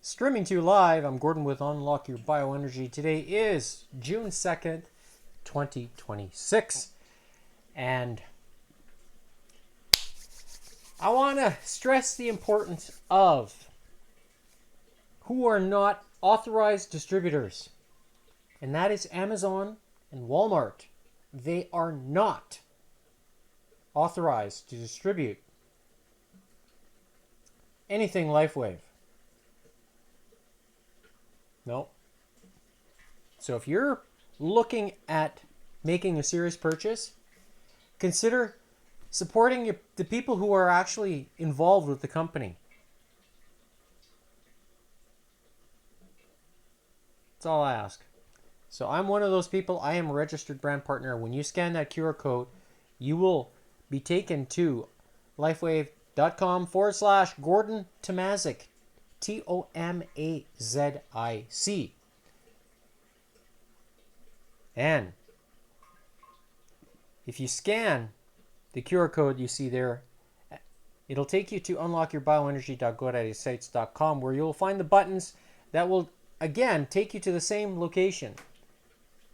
Streaming to you live, I'm Gordon with Unlock Your Bioenergy. Today is June 2nd, 2026. And I want to stress the importance of who are not authorized distributors. And that is Amazon and Walmart. They are not authorized to distribute anything LifeWave. No. So if you're looking at making a serious purchase, consider supporting the people who are actually involved with the company. That's all I ask. So I'm one of those people. I am a registered brand partner. When you scan that QR code, you will be taken to lifewave.com/Gordon Tomazic. Tomazic. And if you scan the QR code you see there, it'll take you to unlockyourbioenergy.godaddysites.com, where you'll find the buttons that will again take you to the same location.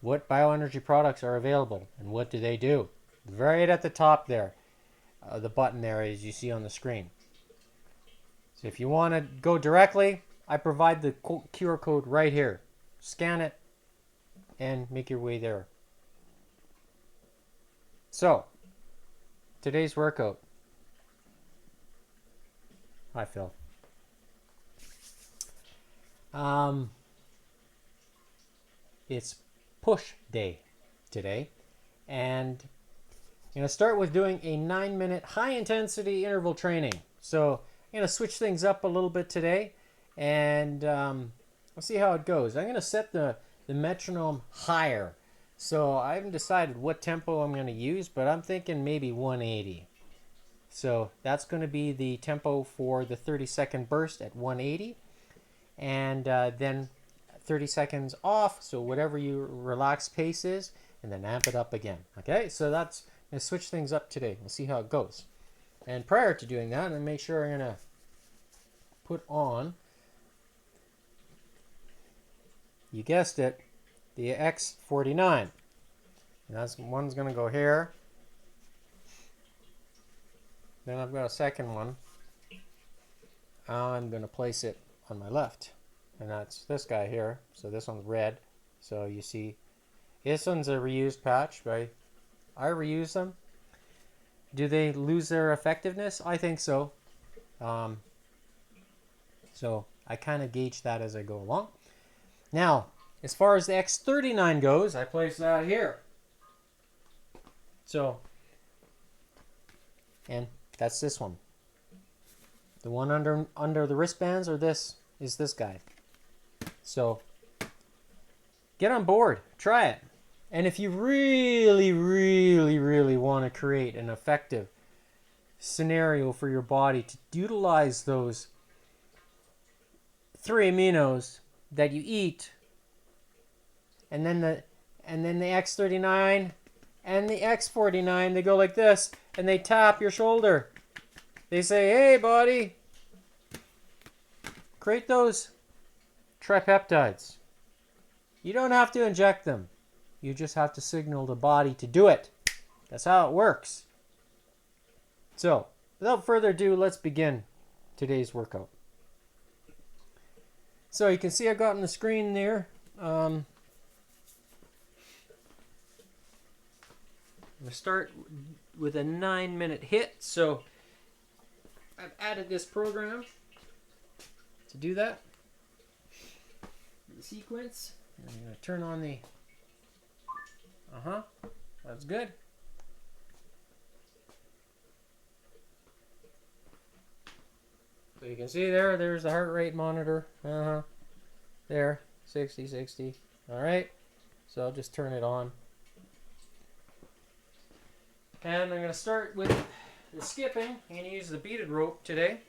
What bioenergy products are available and what do they do? Right at the top there, the button there as you see on the screen. So if you want to go directly, I provide the QR code right here. Scan it and make your way there. So, today's workout. Hi, Phil. It's push day today, and I'm going to start with doing a 9-minute high-intensity interval training. So I'm going to switch things up a little bit today, and we'll see how it goes. I'm going to set the metronome higher. So I haven't decided what tempo I'm going to use, but I'm thinking maybe 180. So that's going to be the tempo for the 30-second burst at 180, and then 30 seconds off, so whatever your relaxed pace is, and then amp it up again. Okay, so that's going to switch things up today. We'll see how it goes. And prior to doing that, I'm going to make sure I'm going to put on, you guessed it, the X49. And that's one's going to go here. Then I've got a second one. I'm going to place it on my left. And that's this guy here. So this one's red. So you see, this one's a reused patch, right? I reuse them. Do they lose their effectiveness? I think so. So I kind of gauge that as I go along. Now, as far as the X39 goes, I place that here. So, and that's this one. The one under the wristbands, or this is this guy. So get on board, try it. And if you really, really, really want to create an effective scenario for your body to utilize those 3 aminos that you eat, and then the X39 and the X49, they go like this, and they tap your shoulder. They say, hey, buddy, create those tripeptides. You don't have to inject them. You just have to signal the body to do it. That's how it works. So, without further ado, let's begin today's workout. So you can see I got on the screen there. I'm going to start with a 9-minute HIIT. So I've added this program to do that. The sequence. I'm going to turn on the... That's good. So you can see there's the heart rate monitor. There, 60, 60. All right. So I'll just turn it on. And I'm going to start with the skipping. I'm going to use the beaded rope today.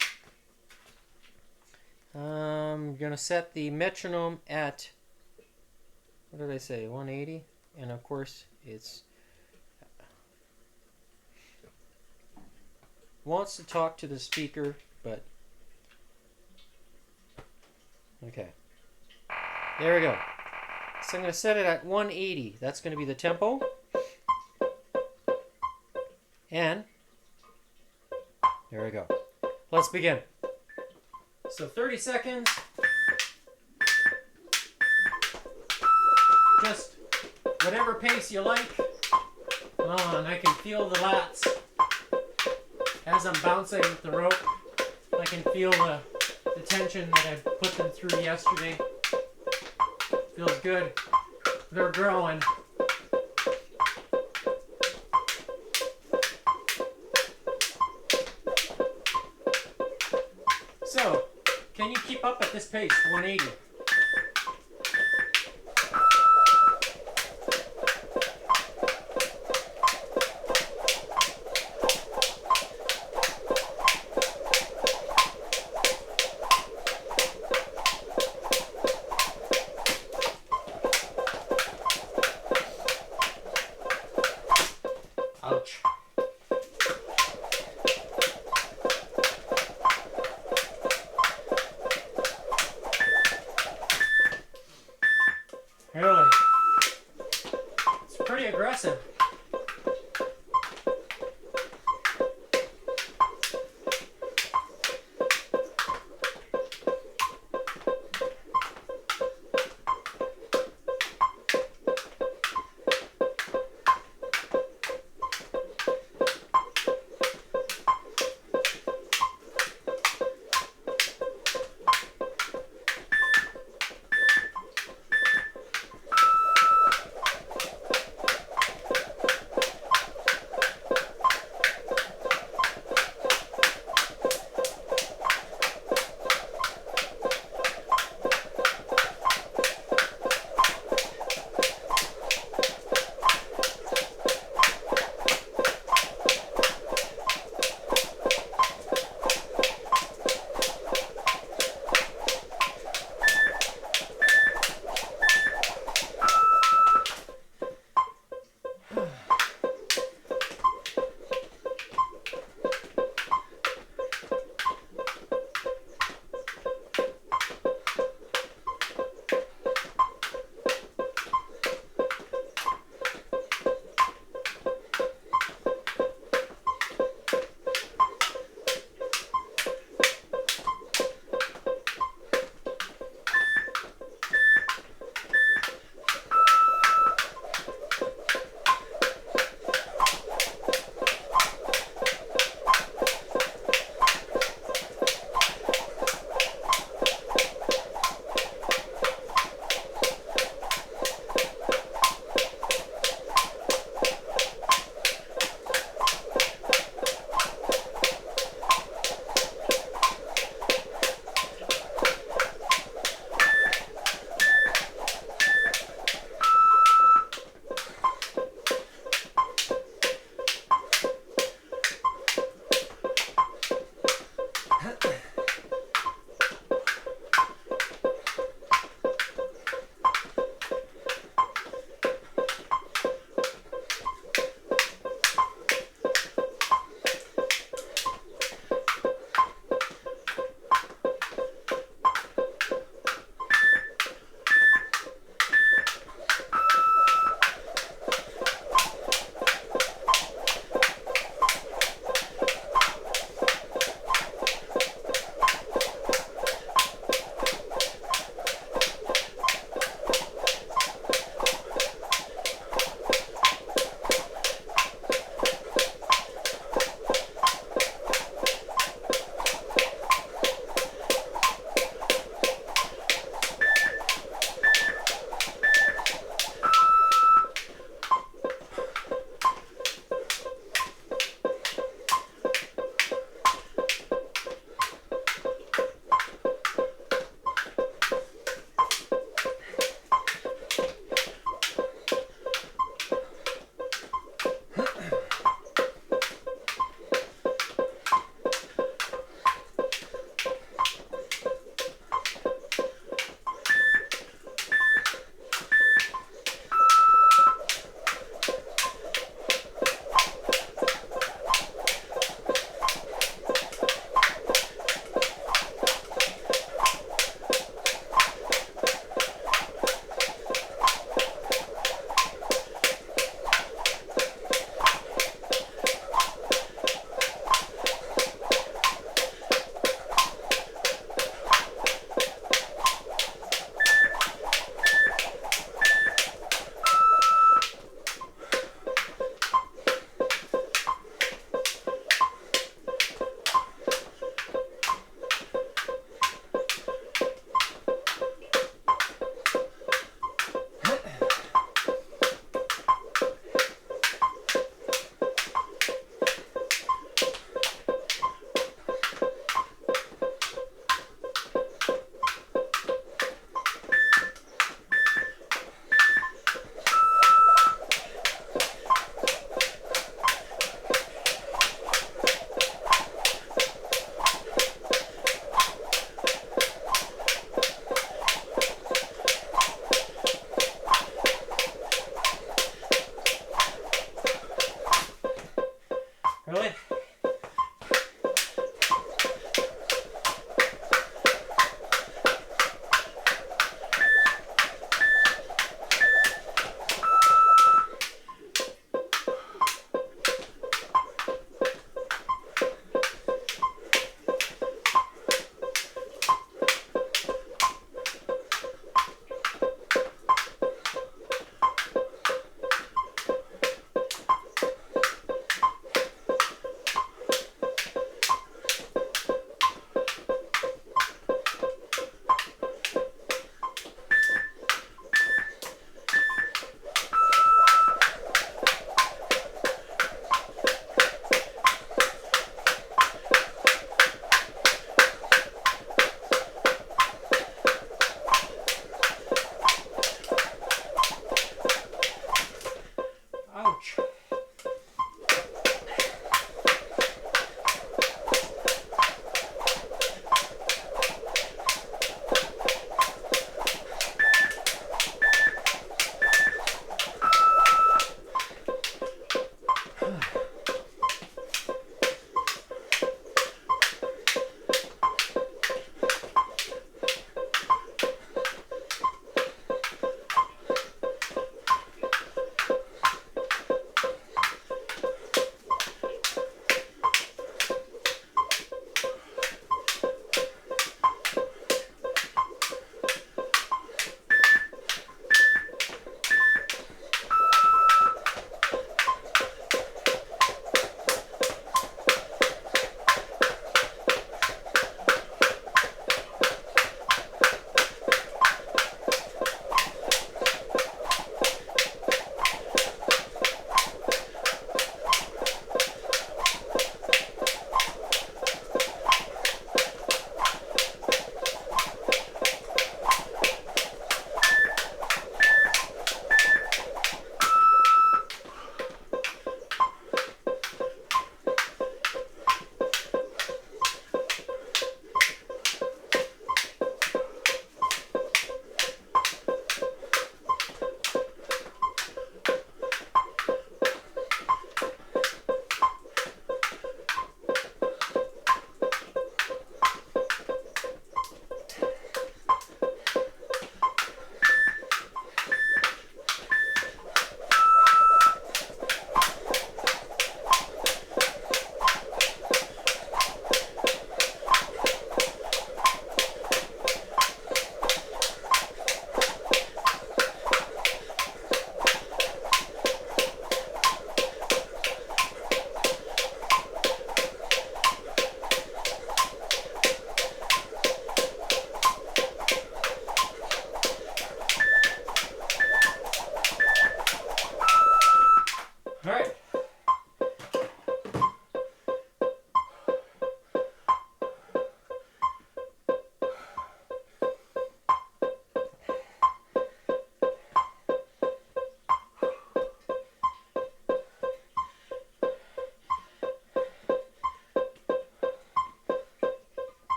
I'm going to set the metronome at, what did I say, 180? And of course, it's wants to talk to the speaker, but Okay. There we go. So I'm going to set it at 180. That's going to be the tempo. And there we go. Let's begin. So 30 seconds. Just whatever pace you like. Oh, and I can feel the lats as I'm bouncing the rope. I can feel the tension that I put them through yesterday. Feels good. They're growing. So, can you keep up at this pace, 180? Ouch.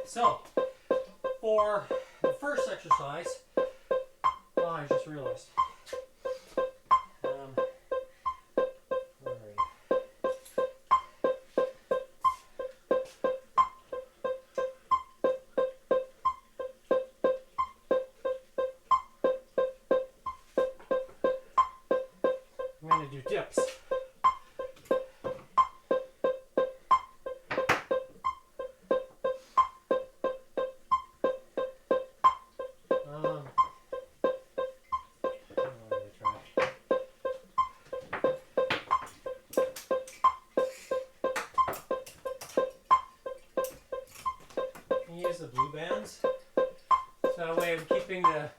So, for the first exercise, oh, I just realized. Where are you? I'm going to do dips. Use the blue bands. So that way I'm keeping the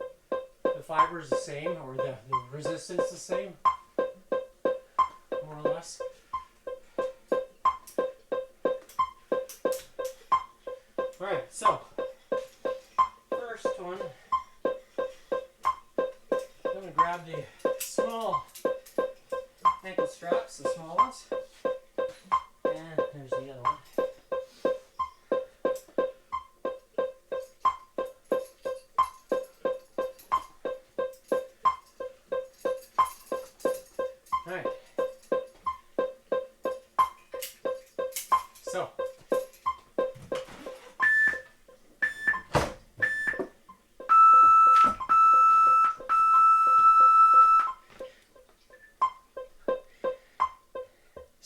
fibers the same, or the resistance the same, more or less. Alright, so first one, I'm going to grab the small ankle straps, the small ones, and there's the other one. Alright, so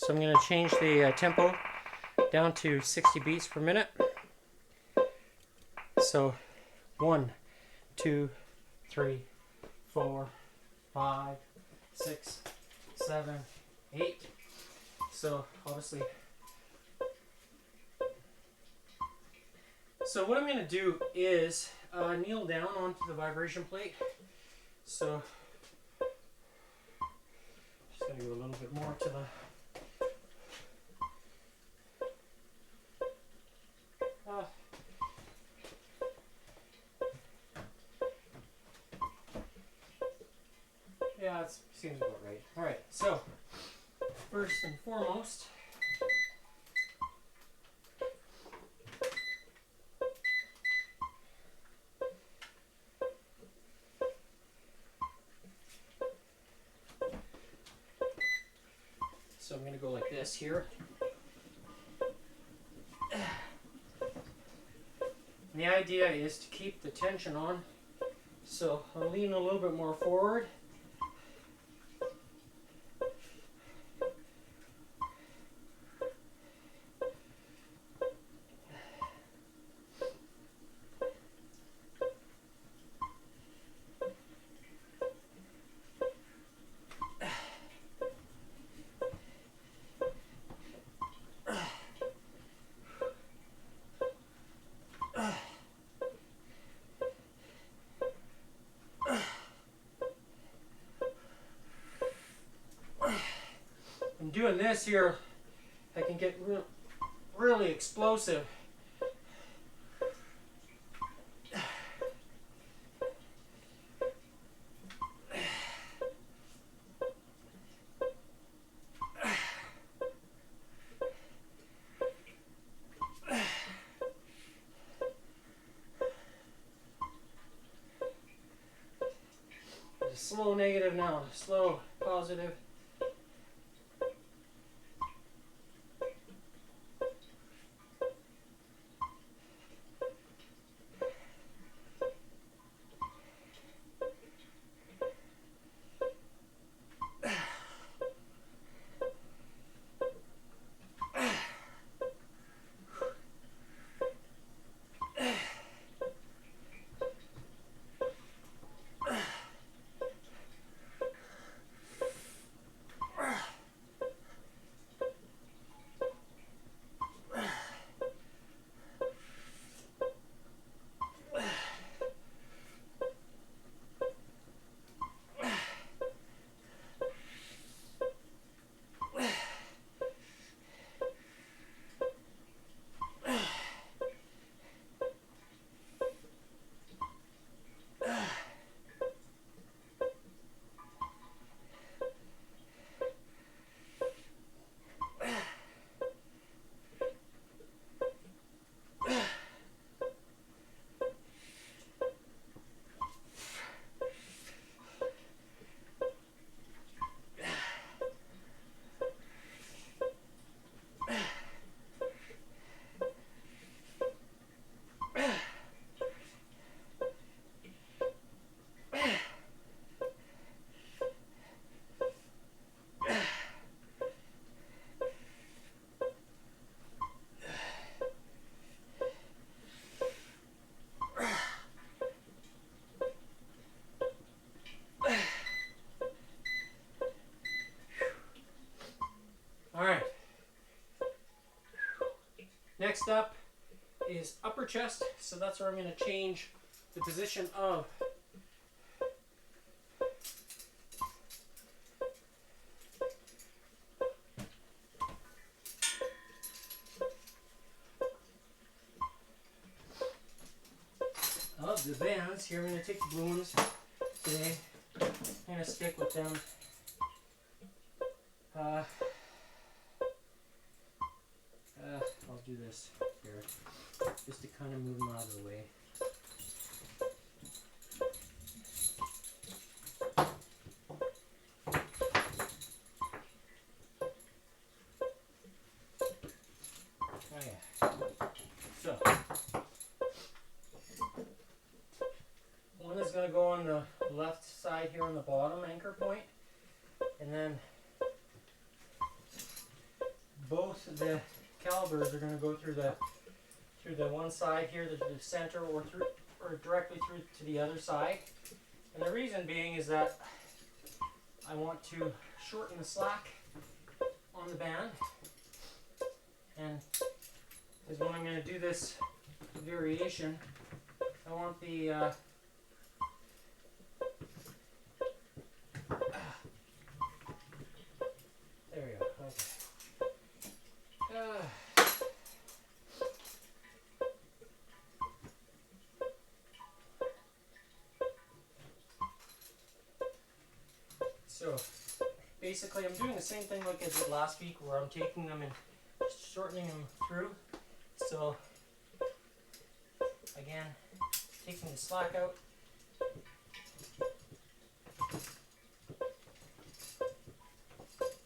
I'm going to change the tempo down to 60 beats per minute. So 1, 2, 3, 4, 5, 6, 7, 8. So obviously, so what I'm going to do is kneel down onto the vibration plate. So just going to go a little bit more to the yeah, it seems about right. Alright, so first and foremost, so I'm going to go like this here. And the idea is to keep the tension on, so I'll lean a little bit more forward. And doing this here, I can get really explosive. Slow negative now, slow positive. Next up is upper chest, so that's where I'm going to change the position of the bands. Here I'm going to take the blue ones today. I'm going to stick with them. I'll do this here, just to kind of move them out of the way. Oh yeah. So, one is going to go on the left side here on the bottom anchor point, and then both the calibers are going to go through the one side here, the center, or directly through to the other side. And the reason being is that I want to shorten the slack on the band, and because when I'm going to do this variation, I want the there we go. Okay. So basically I'm doing the same thing like I did last week, where I'm taking them and shortening them through. So again, taking the slack out.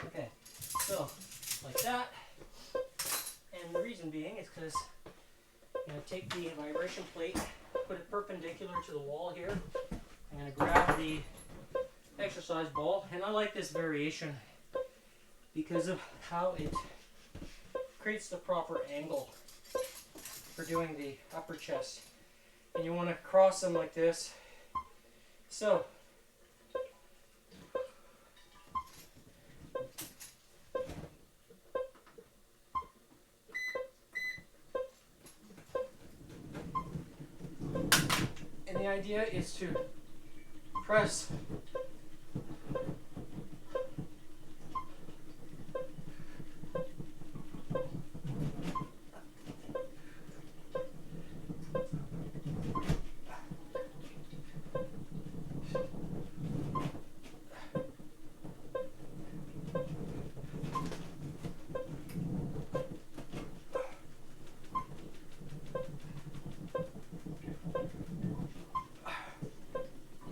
Okay, so like that. And the reason being is because I'm going to take the vibration plate, put it perpendicular to the wall here. I'm going to grab the exercise ball, and I like this variation because of how it creates the proper angle for doing the upper chest. And you want to cross them like this. So and the idea is to press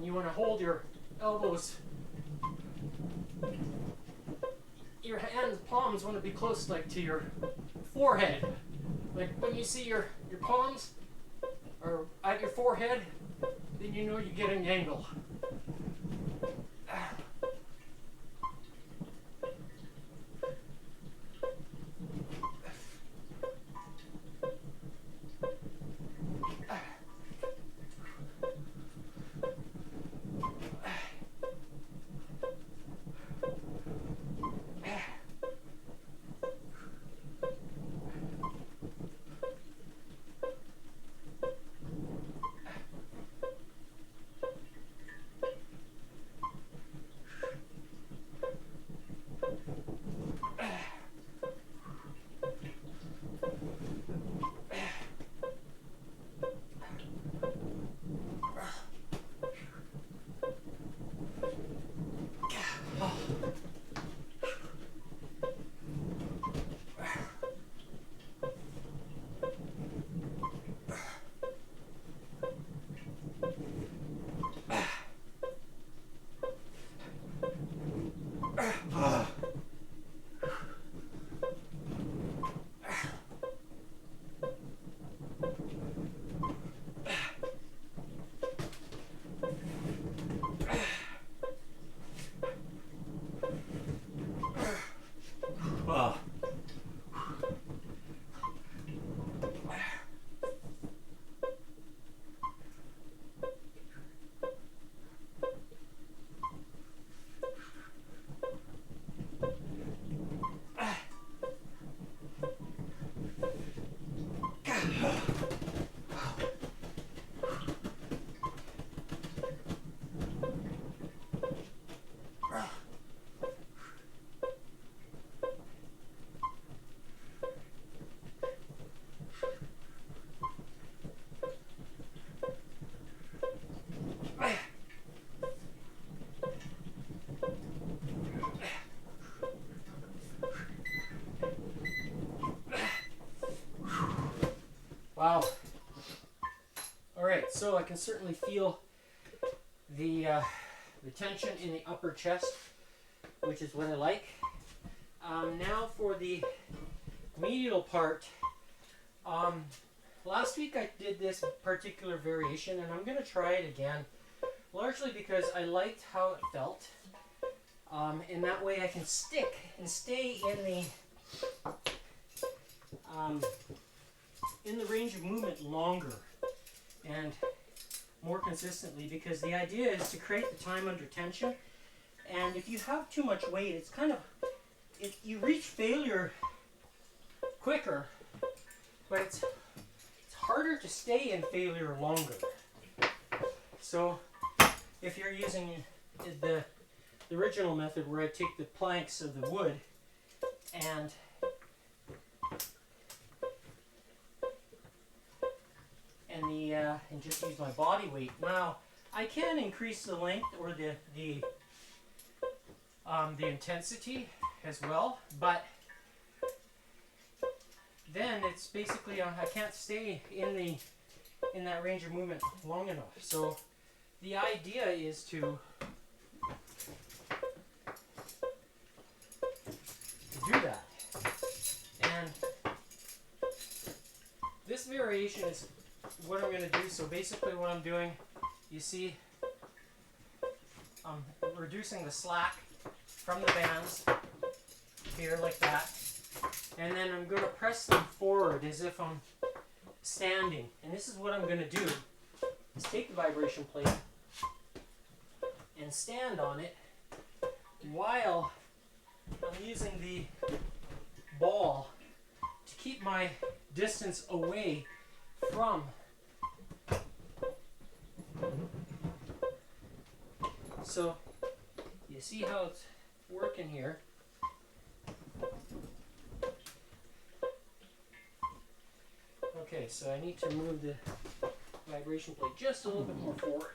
you want to hold your elbows, your hands, palms want to be close like to your forehead. Like when you see your palms are at your forehead, then you know you're getting the angle. Wow. All right, so I can certainly feel the tension in the upper chest, which is what I like. Now for the medial part. Last week I did this particular variation, and I'm going to try it again, largely because I liked how it felt. And that way I can stick and stay in the range of movement longer and more consistently, because the idea is to create the time under tension. And if you have too much weight, it's kind of, you reach failure quicker, but it's harder to stay in failure longer. So if you're using the original method, where I take the planks of the wood and just use my body weight. Now I can increase the length or the intensity as well, but then it's basically I can't stay in that range of movement long enough. So the idea is to do that. And this variation is what I'm going to do. So basically what I'm doing, you see, I'm reducing the slack from the bands here like that. And then I'm going to press them forward as if I'm standing. And this is what I'm going to do, is take the vibration plate and stand on it while I'm using the ball to keep my distance away from. So you see how it's working here. Okay, so I need to move the vibration plate just a little bit more forward.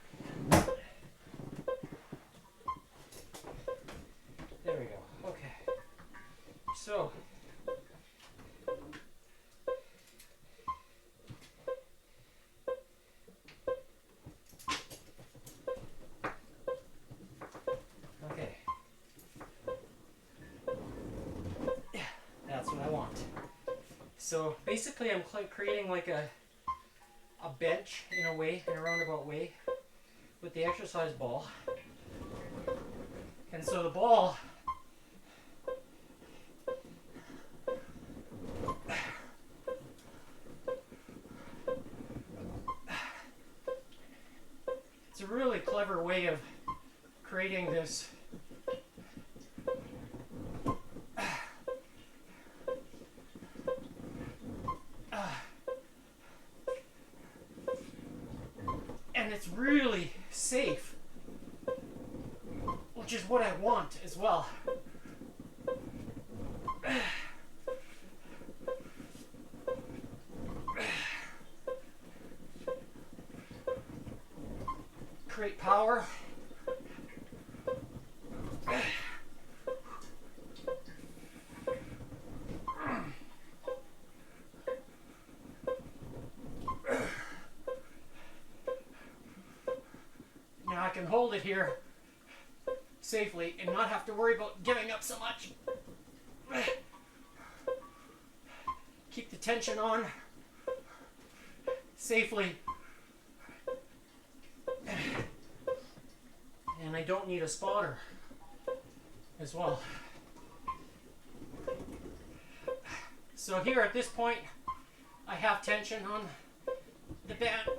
There we go. Okay. So okay. Yeah, that's what I want. So basically I'm creating like a bench in a way, in a roundabout way, with the exercise ball. And so the ball it's a really clever way of creating this and it's really safe, which is what I want as well. Create power. Now I can hold it here safely and not have to worry about giving up so much. Keep the tension on safely. And I don't need a spotter as well. So here at this point, I have tension on the band.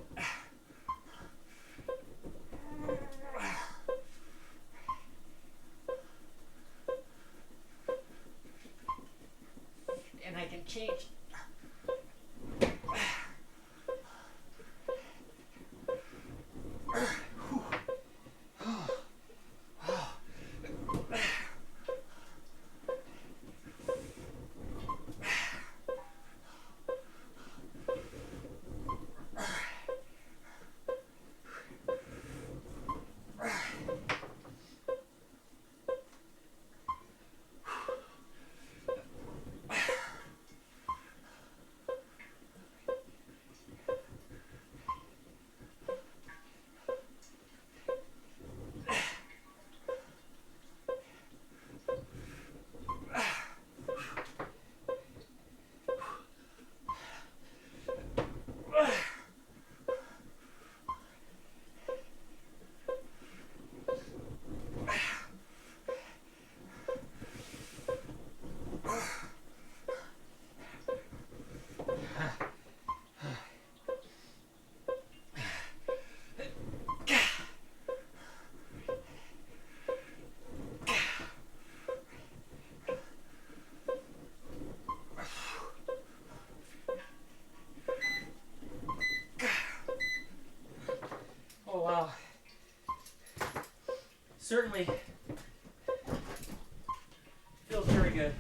And I can change. certainly feels very good.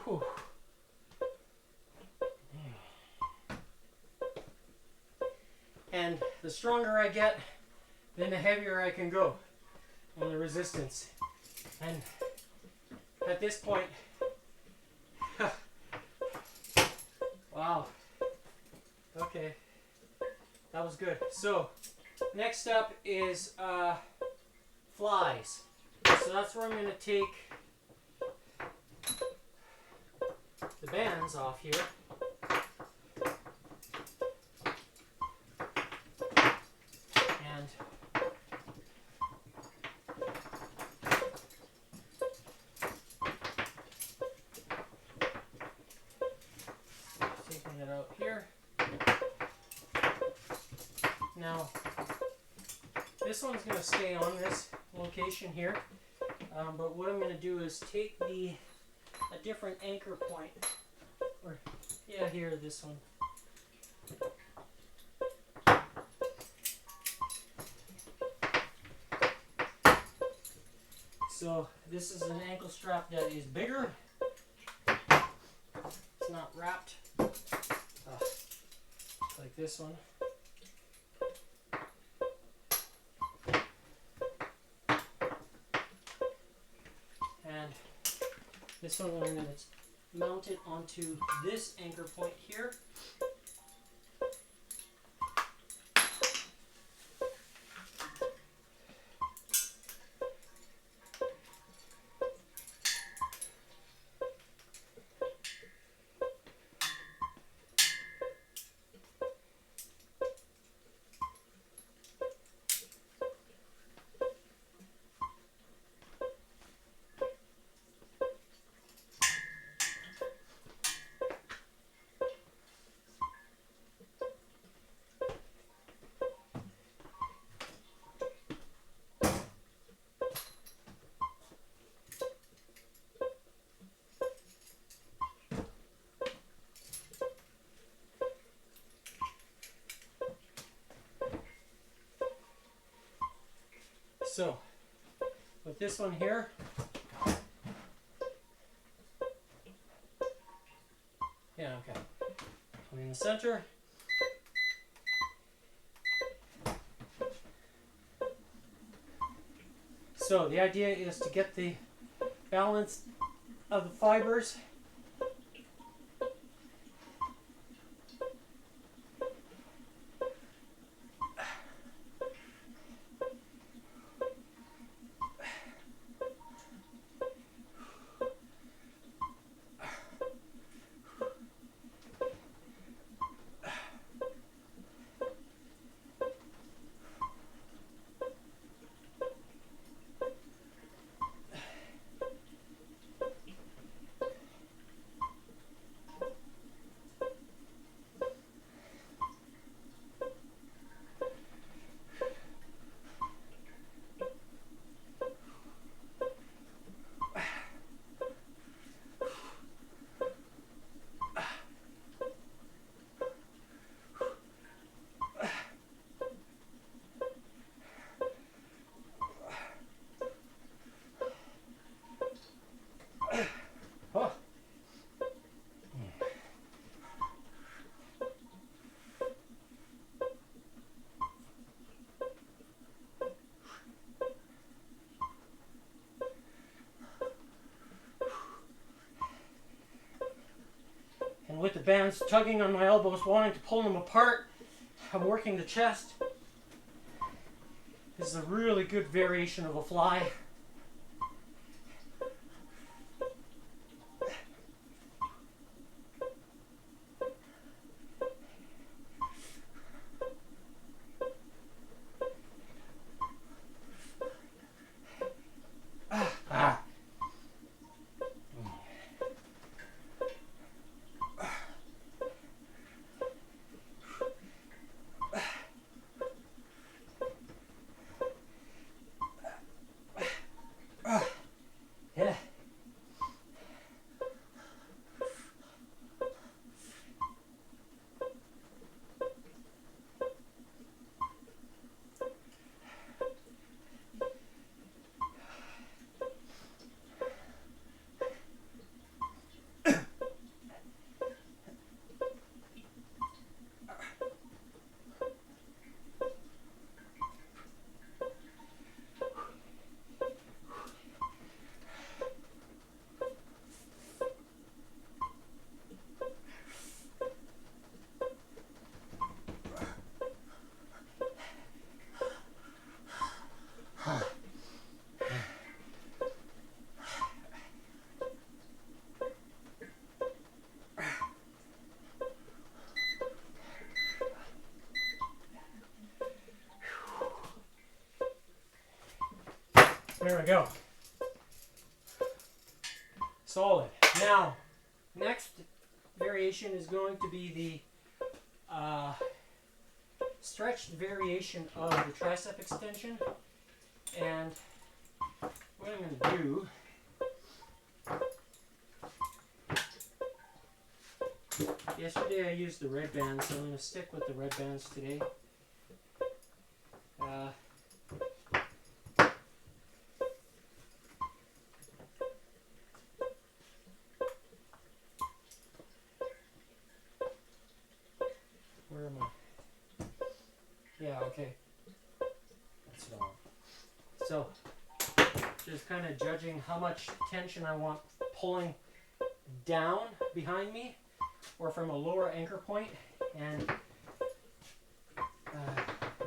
Whew. And the stronger I get, then the heavier I can go on the resistance. And at this point, wow, okay, that was good. So next up is flies. So that's where I'm going to take the bands off here. And taking it out here. Now, this one's going to stay on this location here, but what I'm going to do is take a different anchor point, or yeah, here, this one. So this is an ankle strap that is bigger. It's not wrapped like this one. And this one I'm going to mount it onto this anchor point here. So, with this one here, yeah, okay, put it in the center. So the idea is to get the balance of the fibers . With the bands tugging on my elbows, wanting to pull them apart, I'm working the chest. This is a really good variation of a fly. There we go. Solid. Now, next variation is going to be the stretched variation of the tricep extension. And what I'm going to do, yesterday I used the red bands, so I'm going to stick with the red bands today. Where am I? Yeah, okay. That's wrong. So, just kind of judging how much tension I want pulling down behind me or from a lower anchor point, and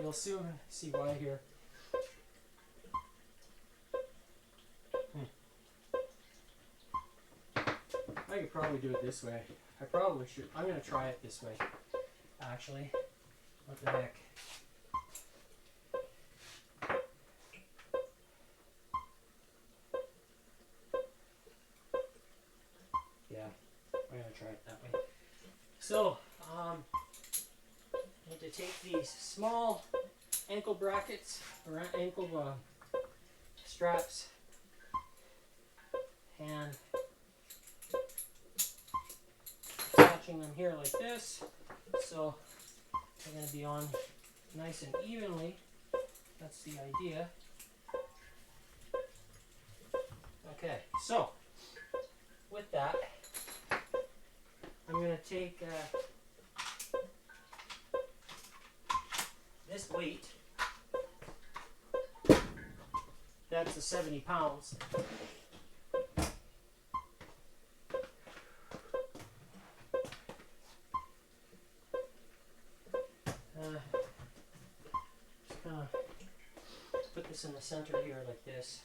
you'll soon see why here. I could probably do it this way. I probably should. I'm going to try it this way, actually. What the heck? Yeah, I'm going to try it that way. So, I need to take these small ankle brackets, or ankle straps, and attaching them here like this, so they're going to be on nice and evenly. That's the idea. Okay, so with that, I'm going to take this weight, that's a 70 pounds. Just kind of put this in the center here like this.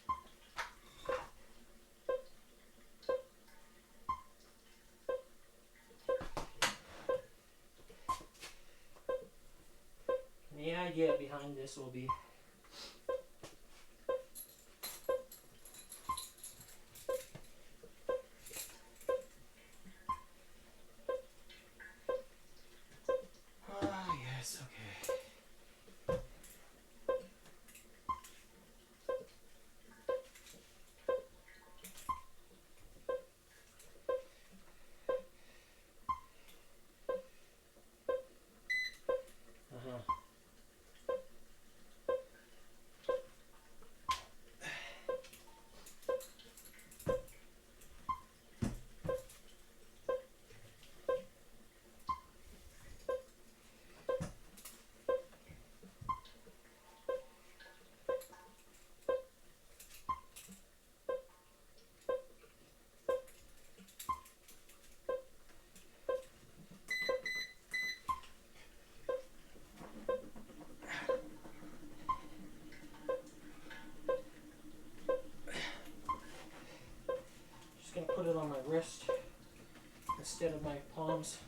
And the idea behind this will be yes, okay. Just going to put it on my wrist instead of my palms.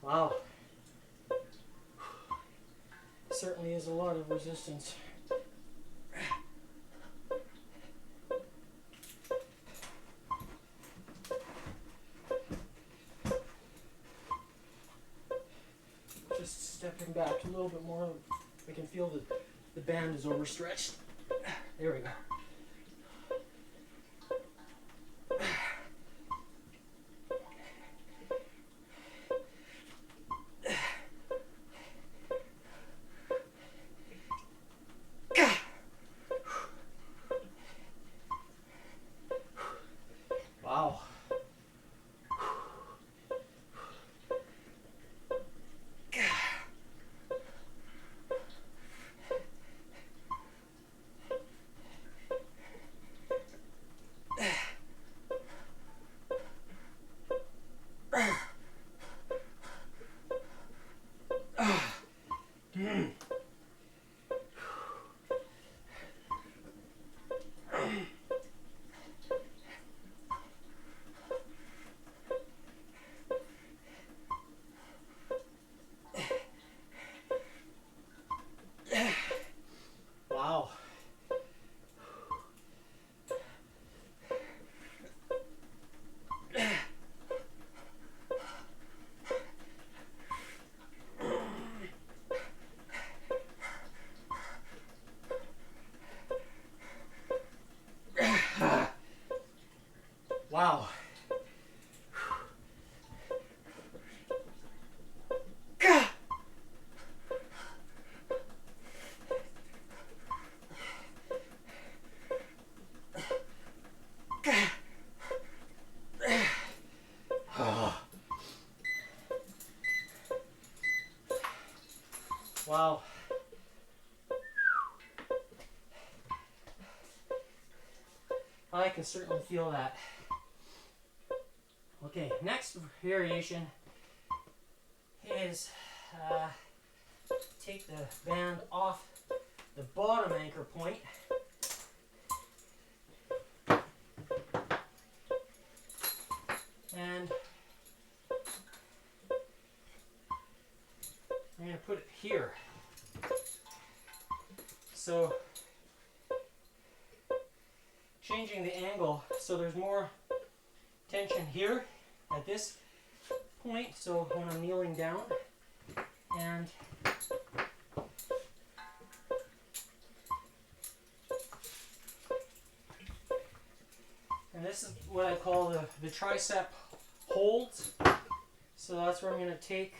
Wow. Certainly is a lot of resistance. Just stepping back a little bit more. I can feel that the band is overstretched. There we go. Wow. Wow. I can certainly feel that. Okay, next variation is take the band off the bottom anchor point and I'm going to put it here. So changing the angle so there's more tension here at this point, so when I'm kneeling down, and this is what I call the tricep holds. So that's where I'm going to take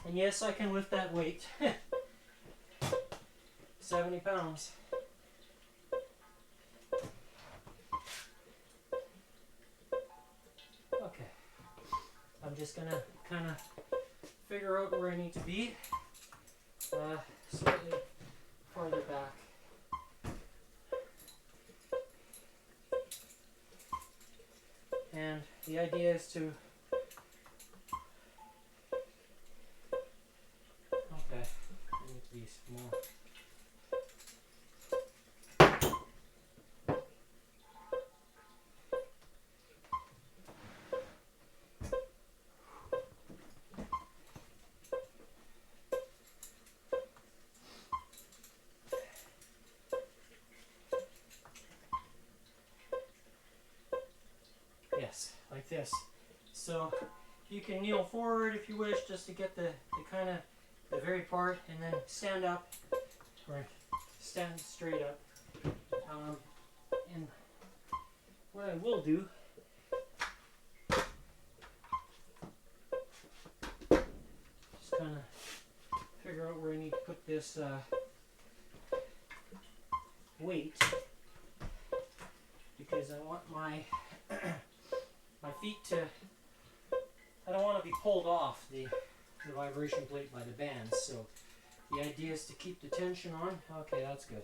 and yes, I can lift that weight. 70 pounds. Okay. I'm just going to kind of figure out where I need to be. Slightly farther back. And the idea is to I need to be more. Yes, like this. So you can kneel forward if you wish, just to get the kind of the very part, and then stand up or stand straight up. And what I will do just kind of figure out where I need to put this weight, because I want my my feet to, I don't want to be pulled off the vibration plate by the bands, so the idea is to keep the tension on. Okay, that's good.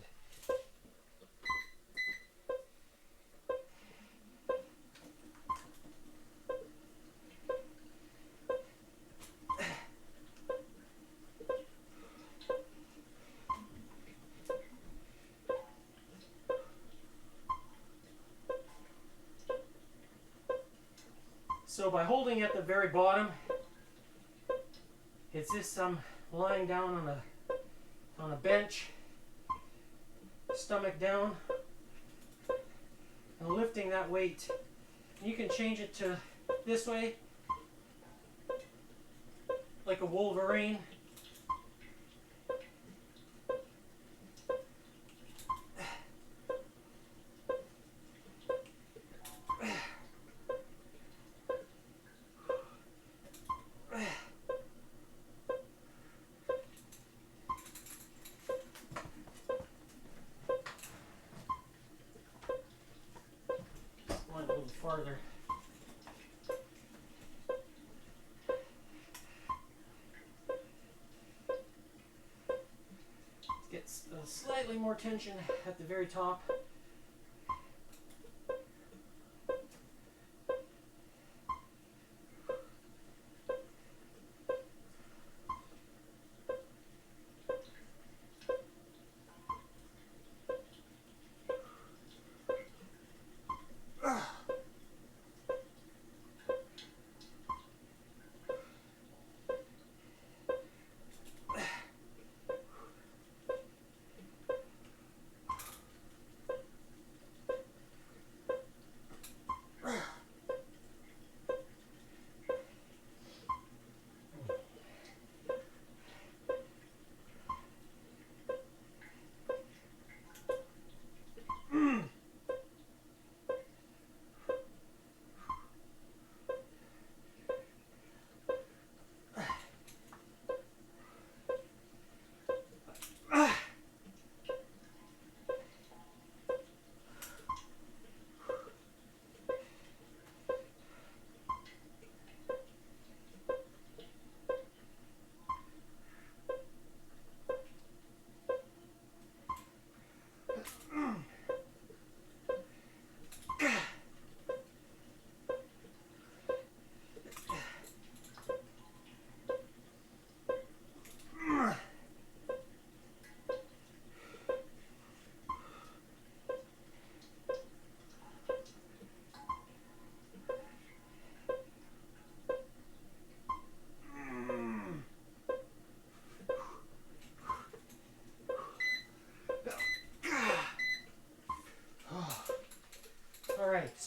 So by holding at the very bottom, it's just lying down on a bench, stomach down, and lifting that weight. You can change it to this way, like a Wolverine. One a little farther. Gets slightly more tension at the very top.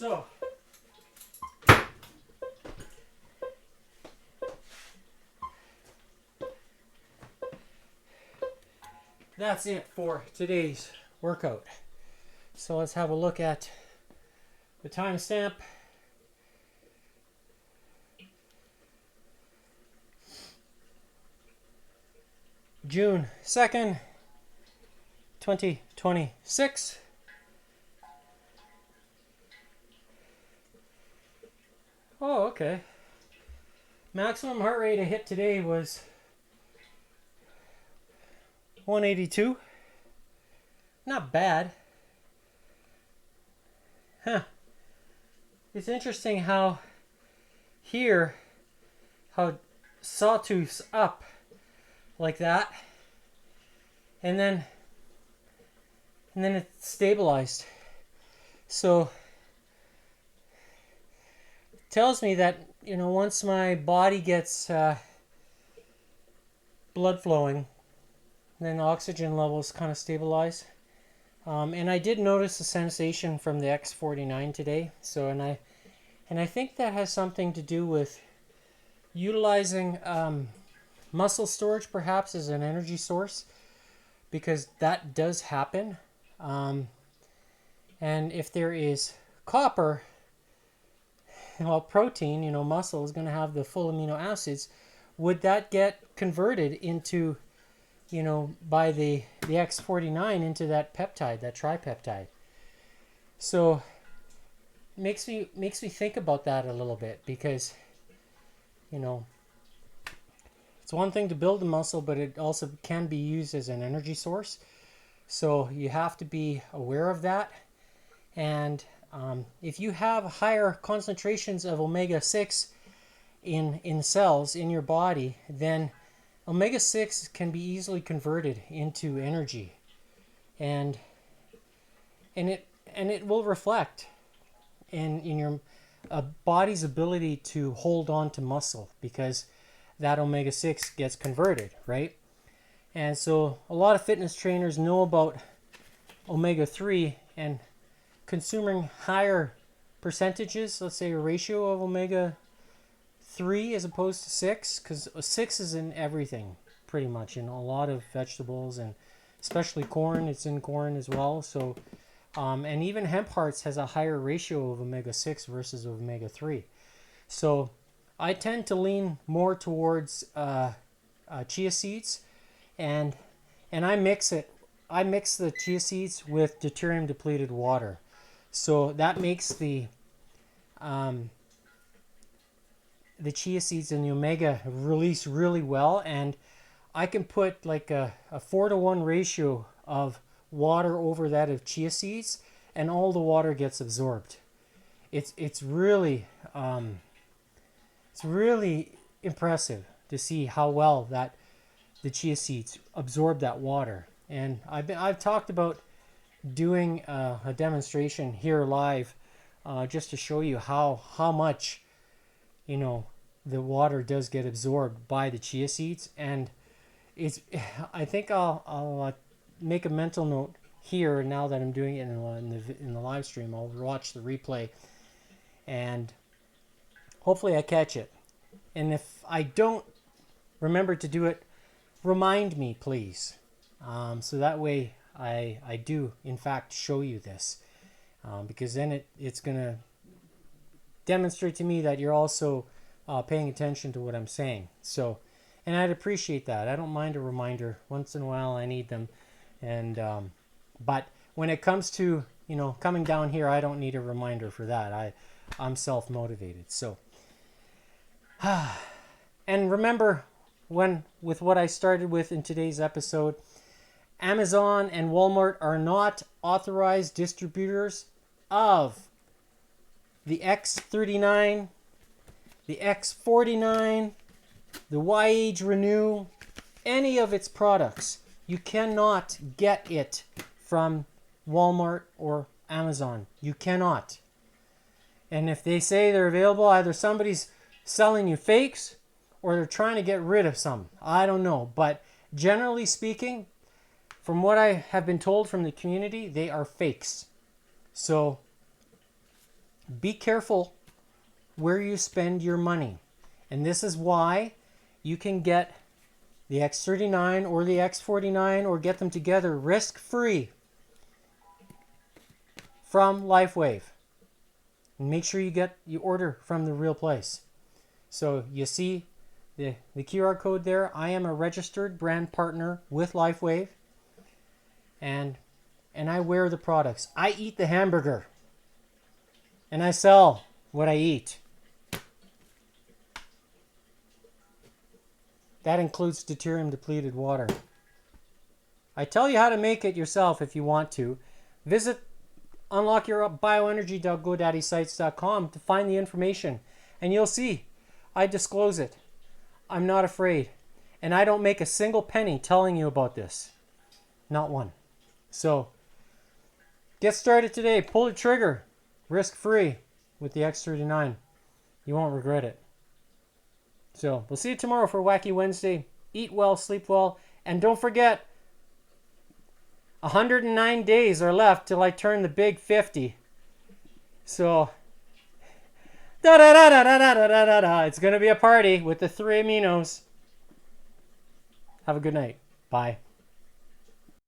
So that's it for today's workout. So let's have a look at the timestamp. June 2nd, 2026. Oh, okay. Maximum heart rate I hit today was 182. Not bad. Huh. It's interesting how here, how sawtooth's up like that, and then it's stabilized. So it tells me that, you know, once my body gets blood flowing, then the oxygen levels kind of stabilize. And I did notice a sensation from the X49 today. So and I think that has something to do with utilizing muscle storage perhaps as an energy source, because that does happen. And if there is copper, well, protein, you know, muscle is going to have the full amino acids. Would that get converted into, you know, by the X49 into that peptide, that tripeptide? So it makes me think about that a little bit, because, you know, it's one thing to build the muscle, but it also can be used as an energy source. So you have to be aware of that. And if you have higher concentrations of omega-6 in cells in your body, then omega-6 can be easily converted into energy, and it will reflect in your body's ability to hold on to muscle, because that omega-6 gets converted, right? And so a lot of fitness trainers know about omega-3, and consuming higher percentages, let's say a ratio of omega-3 as opposed to 6, because 6 is in everything pretty much, in a lot of vegetables, and especially corn. It's in corn as well. So and even hemp hearts has a higher ratio of omega-6 versus omega-3. So I tend to lean more towards chia seeds, and I mix it. I mix the chia seeds with deuterium depleted water, so that makes the chia seeds and the omega release really well, and I can put like a 4-to-1 ratio of water over that of chia seeds, and all the water gets absorbed. It's really impressive to see how well that the chia seeds absorb that water. And I've talked about doing a demonstration here live, just to show you how much, you know, the water does get absorbed by the chia seeds. And I think I'll make a mental note here now that I'm doing it in the live stream. I'll watch the replay, and hopefully I catch it. And if I don't remember to do it, remind me, please. So that way I do, in fact, show you this. Because then it's going to demonstrate to me that you're also paying attention to what I'm saying. So, and I'd appreciate that. I don't mind a reminder. Once in a while I need them. And but when it comes to, you know, coming down here, I don't need a reminder for that. I'm self-motivated. So, and remember, with what I started with in today's episode, Amazon and Walmart are not authorized distributors of the X39, the X49, the Y-Age Renew, any of its products. You cannot get it from Walmart or Amazon. You cannot. And if they say they're available, either somebody's selling you fakes or they're trying to get rid of some. I don't know. But generally speaking, from what I have been told from the community, they are fakes. So be careful where you spend your money. And this is why you can get the X39 or the X49 or get them together risk-free from LifeWave. And make sure you order from the real place. So you see the QR code there. I am a registered brand partner with LifeWave. And I wear the products. I eat the hamburger. And I sell what I eat. That includes deuterium depleted water. I tell you how to make it yourself if you want to. Visit unlockyourbioenergy.godaddysite.com to find the information. And you'll see, I disclose it. I'm not afraid. And I don't make a single penny telling you about this. Not one. So, get started today. Pull the trigger. Risk-free with the X39. You won't regret it. So, we'll see you tomorrow for Wacky Wednesday. Eat well, sleep well, and don't forget, 109 days are left till I turn the big 50. So, it's going to be a party with the 3 aminos. Have a good night. Bye.